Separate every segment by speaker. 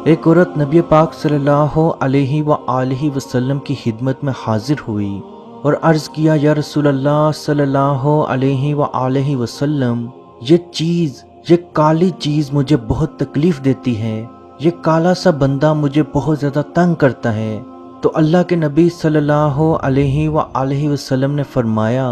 Speaker 1: ایک عورت نبی پاک صلی اللہ علیہ وآلہ وسلم کی خدمت میں حاضر ہوئی اور عرض کیا، یا رسول اللہ صلی اللہ علیہ وآلہ وسلم، یہ کالی چیز مجھے بہت تکلیف دیتی ہے، یہ کالا سا بندہ مجھے بہت زیادہ تنگ کرتا ہے۔ تو اللہ کے نبی صلی اللہ علیہ وآلہ وسلم نے فرمایا،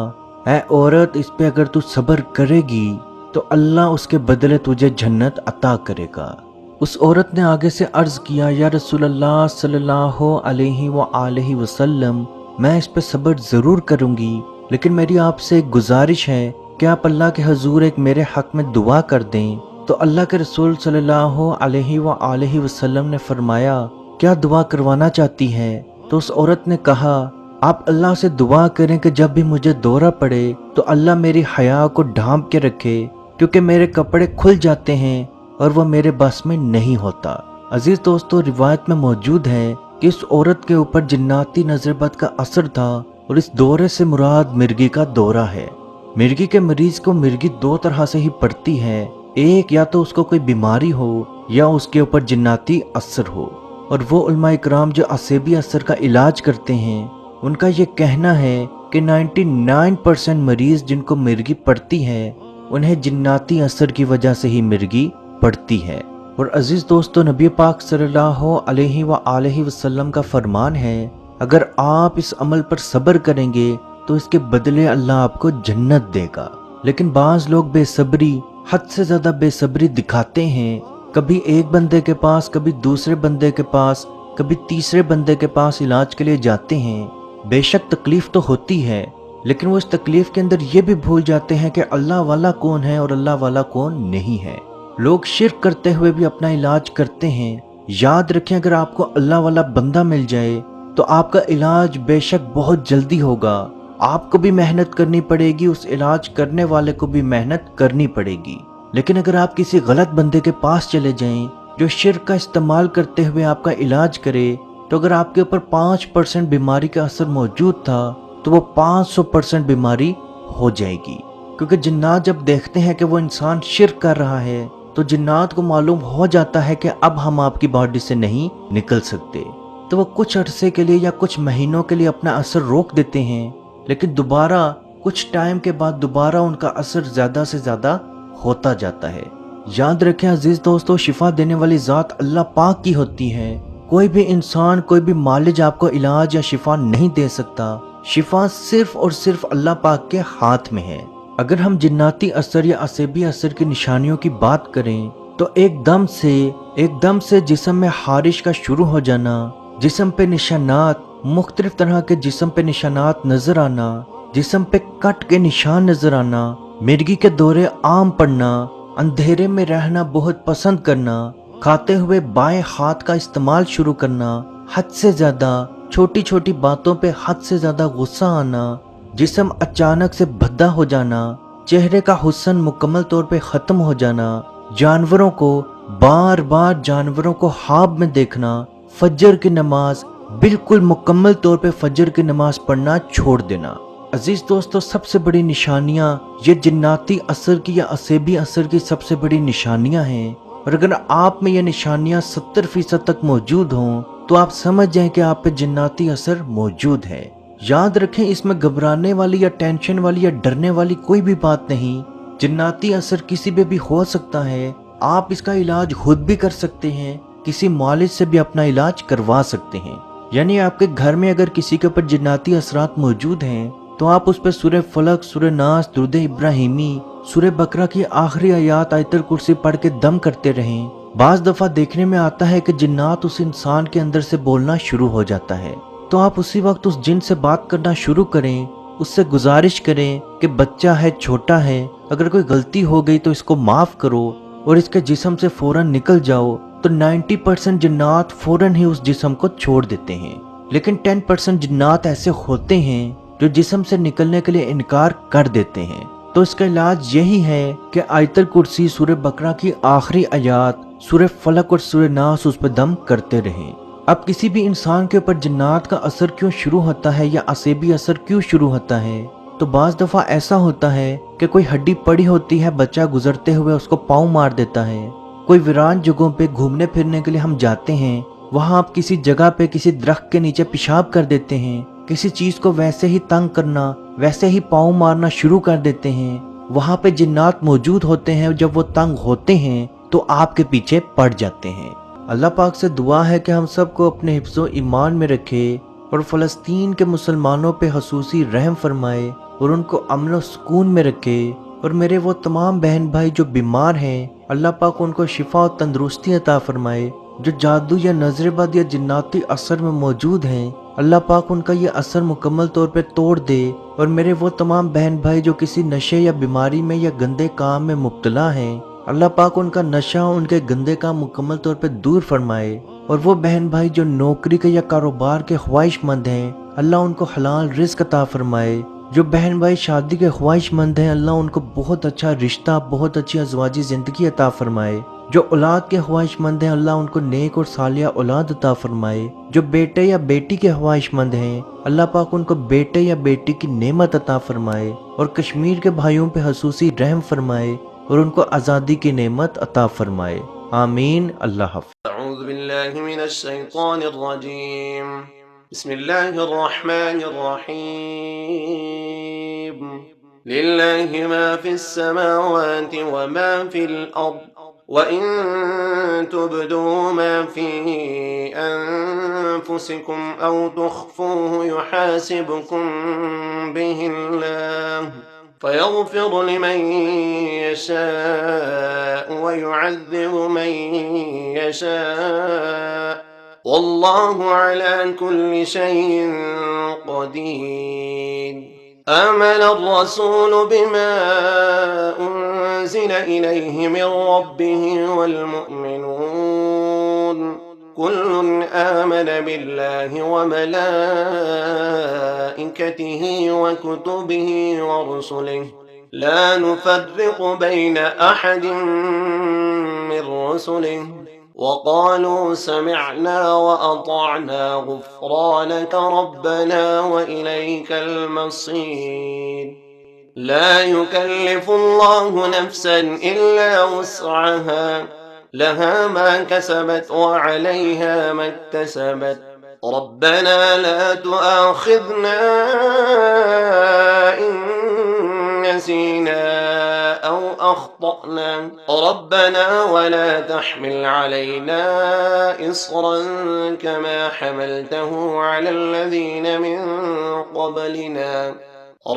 Speaker 1: اے عورت، اس پہ اگر تو صبر کرے گی تو اللہ اس کے بدلے تجھے جنت عطا کرے گا۔ اس عورت نے آگے سے عرض کیا، یا رسول اللہ صلی اللہ علیہ وآلہ وسلم، میں اس پہ صبر ضرور کروں گی، لیکن میری آپ سے ایک گزارش ہے کہ آپ اللہ کے حضور ایک میرے حق میں دعا کر دیں۔ تو اللہ کے رسول صلی اللہ علیہ وآلہ وسلم نے فرمایا، کیا دعا کروانا چاہتی ہے؟ تو اس عورت نے کہا، آپ اللہ سے دعا کریں کہ جب بھی مجھے دورہ پڑے تو اللہ میری حیا کو ڈھانپ کے رکھے، کیونکہ میرے کپڑے کھل جاتے ہیں اور وہ میرے بس میں نہیں ہوتا۔ عزیز دوستو، روایت میں موجود ہے کہ اس عورت کے اوپر جناتی نظر بد کا اثر تھا، اور اس دورے سے مراد مرگی کا دورہ ہے۔ مرگی کے مریض کو مرگی دو طرح سے ہی پڑتی ہے، ایک یا تو اس کو کوئی بیماری ہو یا اس کے اوپر جناتی اثر ہو۔ اور وہ علماء اکرام جو عصبی اثر کا علاج کرتے ہیں، ان کا یہ کہنا ہے کہ 99% مریض جن کو مرگی پڑتی ہے، انہیں جناتی اثر کی وجہ سے ہی مرگی پڑتی ہے۔ اور عزیز دوستو، نبی پاک صلی اللہ علیہ وآلہ وسلم کا فرمان ہے، اگر آپ اس عمل پر صبر کریں گے تو اس کے بدلے اللہ آپ کو جنت دے گا۔ لیکن بعض لوگ بے صبری، حد سے زیادہ بے صبری دکھاتے ہیں، کبھی ایک بندے کے پاس، کبھی دوسرے بندے کے پاس، کبھی تیسرے بندے کے پاس علاج کے لیے جاتے ہیں۔ بے شک تکلیف تو ہوتی ہے، لیکن وہ اس تکلیف کے اندر یہ بھی بھول جاتے ہیں کہ اللہ والا کون ہے اور اللہ والا کون نہیں ہے۔ لوگ شرک کرتے ہوئے بھی اپنا علاج کرتے ہیں۔ یاد رکھیں، اگر آپ کو اللہ والا بندہ مل جائے تو آپ کا علاج بے شک بہت جلدی ہوگا۔ آپ کو بھی محنت کرنی پڑے گی، اس علاج کرنے والے کو بھی محنت کرنی پڑے گی۔ لیکن اگر آپ کسی غلط بندے کے پاس چلے جائیں جو شرک کا استعمال کرتے ہوئے آپ کا علاج کرے، تو اگر آپ کے اوپر 5% بیماری کا اثر موجود تھا تو وہ 500% بیماری ہو جائے گی، کیونکہ جنات جب دیکھتے ہیں کہ وہ انسان شرک کر رہا ہے تو جنات کو معلوم ہو جاتا ہے کہ اب ہم آپ کی باڈی سے نہیں نکل سکتے، تو وہ کچھ عرصے کے لیے یا کچھ مہینوں کے لیے اپنا اثر روک دیتے ہیں، لیکن دوبارہ کچھ ٹائم کے بعد دوبارہ ان کا اثر زیادہ سے زیادہ ہوتا جاتا ہے۔ یاد رکھیں عزیز دوستو، شفا دینے والی ذات اللہ پاک کی ہوتی ہے۔ کوئی بھی انسان، کوئی بھی معالج آپ کو علاج یا شفا نہیں دے سکتا۔ شفا صرف اور صرف اللہ پاک کے ہاتھ میں ہے۔ اگر ہم جناتی اثر یا عصبی اثر کی نشانیوں کی بات کریں تو ایک دم سے جسم میں خارش کا شروع ہو جانا، جسم پہ نشانات، مختلف طرح کے جسم پہ نشانات نظر آنا، جسم پہ کٹ کے نشان نظر آنا، مرگی کے دورے عام پڑنا، اندھیرے میں رہنا بہت پسند کرنا، کھاتے ہوئے بائیں ہاتھ کا استعمال شروع کرنا، حد سے زیادہ چھوٹی چھوٹی باتوں پہ حد سے زیادہ غصہ آنا، جسم اچانک سے بھدا ہو جانا، چہرے کا حسن مکمل طور پہ ختم ہو جانا، جانوروں کو جانوروں کو خواب میں دیکھنا، فجر کی نماز بالکل مکمل طور پہ فجر کی نماز پڑھنا چھوڑ دینا۔ عزیز دوستو، سب سے بڑی نشانیاں یہ جناتی اثر کی یا عصبی اثر کی سب سے بڑی نشانیاں ہیں، اور اگر آپ میں یہ نشانیاں 70% تک موجود ہوں تو آپ سمجھ جائیں کہ آپ پہ جناتی اثر موجود ہے۔ یاد رکھیں، اس میں گھبرانے والی یا ٹینشن والی یا ڈرنے والی کوئی بھی بات نہیں۔ جناتی اثر کسی پہ بھی ہو سکتا ہے، آپ اس کا علاج خود بھی کر سکتے ہیں، کسی معالج سے بھی اپنا علاج کروا سکتے ہیں۔ یعنی آپ کے گھر میں اگر کسی کے اوپر جناتی اثرات موجود ہیں تو آپ اس پہ سورہ فلق، سورہ ناس، درود ابراہیمی، سورہ بقرہ کی آخری آیات، آیت الکرسی پڑھ کے دم کرتے رہیں۔ بعض دفعہ دیکھنے میں آتا ہے کہ جنات اس انسان کے اندر سے بولنا شروع ہو جاتا ہے، تو آپ اسی وقت اس جن سے بات کرنا شروع کریں، اس سے گزارش کریں کہ بچہ ہے، چھوٹا ہے، اگر کوئی غلطی ہو گئی تو اس کو معاف کرو اور اس کے جسم سے فوراً نکل جاؤ، تو 90% جنات فوراً ہی اس جسم کو چھوڑ دیتے ہیں۔ لیکن 10% جنات ایسے ہوتے ہیں جو جسم سے نکلنے کے لیے انکار کر دیتے ہیں، تو اس کا علاج یہی ہے کہ آیت الکرسی، سورہ بقرہ کی آخری آیات، سورہ فلق اور سورہ ناس اس پہ دم کرتے رہیں۔ اب کسی بھی انسان کے اوپر جنات کا اثر کیوں شروع ہوتا ہے یا عصبی اثر کیوں شروع ہوتا ہے، تو بعض دفعہ ایسا ہوتا ہے کہ کوئی ہڈی پڑی ہوتی ہے، بچہ گزرتے ہوئے اس کو پاؤں مار دیتا ہے، کوئی ویران جگہوں پہ گھومنے پھرنے کے لیے ہم جاتے ہیں، وہاں آپ کسی جگہ پہ کسی درخت کے نیچے پیشاب کر دیتے ہیں، کسی چیز کو ویسے ہی تنگ کرنا، ویسے ہی پاؤں مارنا شروع کر دیتے ہیں، وہاں پہ جنات موجود ہوتے ہیں، جب وہ تنگ ہوتے ہیں تو آپ کے پیچھے پڑ جاتے ہیں۔ اللہ پاک سے دعا ہے کہ ہم سب کو اپنے حفظ و ایمان میں رکھے اور فلسطین کے مسلمانوں پہ خصوصی رحم فرمائے اور ان کو امن و سکون میں رکھے، اور میرے وہ تمام بہن بھائی جو بیمار ہیں اللہ پاک ان کو شفا و تندرستی عطا فرمائے، جو جادو یا نظر بد یا جناتی اثر میں موجود ہیں اللہ پاک ان کا یہ اثر مکمل طور پہ توڑ دے، اور میرے وہ تمام بہن بھائی جو کسی نشے یا بیماری میں یا گندے کام میں مبتلا ہیں اللہ پاک ان کا نشہ ان کے گندے کام مکمل طور پہ دور فرمائے، اور وہ بہن بھائی جو نوکری کے یا کاروبار کے خواہش مند ہیں اللہ ان کو حلال رزق عطا فرمائے، جو بہن بھائی شادی کے خواہش مند ہیں اللہ ان کو بہت اچھا رشتہ، بہت اچھی ازواجی زندگی عطا فرمائے، جو اولاد کے خواہش مند ہیں اللہ ان کو نیک اور صالحہ اولاد عطا فرمائے، جو بیٹے یا بیٹی کے خواہش مند ہیں اللہ پاک ان کو بیٹے یا بیٹی کی نعمت عطا فرمائے، اور کشمیر کے بھائیوں پہ خصوصی رحم فرمائے اور ان کو آزادی کی نعمت عطا فرمائے، آمین۔ اللہ حافظ۔
Speaker 2: اعوذ باللہ من الشیطان الرجیم، بسم اللہ الرحمن الرحیم، للہ ما فی السماوات وما فی الارض وَإِن تُبْدُوا مَا فِي أَنفُسِكُمْ أَوْ تُخْفُوهُ يُحَاسِبْكُم بِهِ اللَّهُ فَيَغْفِرُ لِمَن يَشَاءُ وَيُعَذِّبُ مَن يَشَاءُ وَاللَّهُ عَلَى كُلِّ شَيْءٍ قَدِيرٌ۔ آمن الرسول بما أنزل إليه من ربه والمؤمنون كل آمن بالله وملائكته وكتبه ورسله لا نفرق بين أحد من رسله وقالوا سمعنا وأطعنا غفرانك ربنا وإليك المصير۔ لا يكلف الله نفسا إلا وسعها، لها ما كسبت وعليها ما اكتسبت، ربنا لا تؤاخذنا إن نسينا أو أخطأنا، ربنا ولا تحمل علينا إصرا كما حملته على الذين من قبلنا،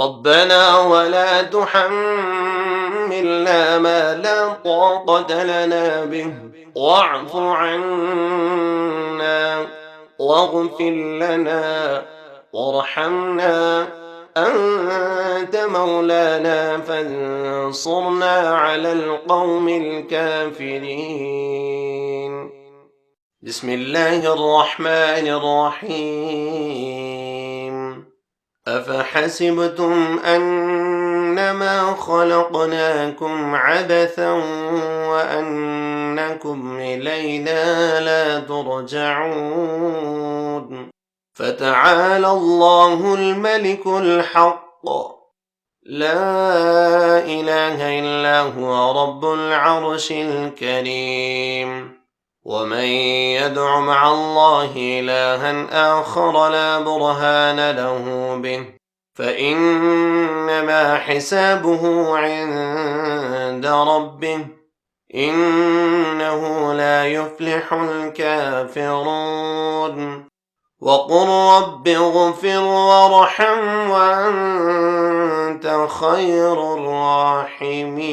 Speaker 2: ربنا ولا تحملنا ما لا طاقة لنا به، واعف عنا واغفر لنا وارحمنا أنت مولانا فانصرنا على القوم الكافرين۔ بسم الله الرحمن الرحيم، أفحسبتم أنما خلقناكم عبثا وأنكم إلينا لا ترجعون، فتعالى الله الملك الحق، لا إله إلا هو رب العرش الكريم، ومن يدع مع الله إلها آخر لا برهان له به فإنما حسابه عند ربه، إنه لا يفلح الكافرون۔ وقل رب اغفر وارحم وأنت خير الراحمين۔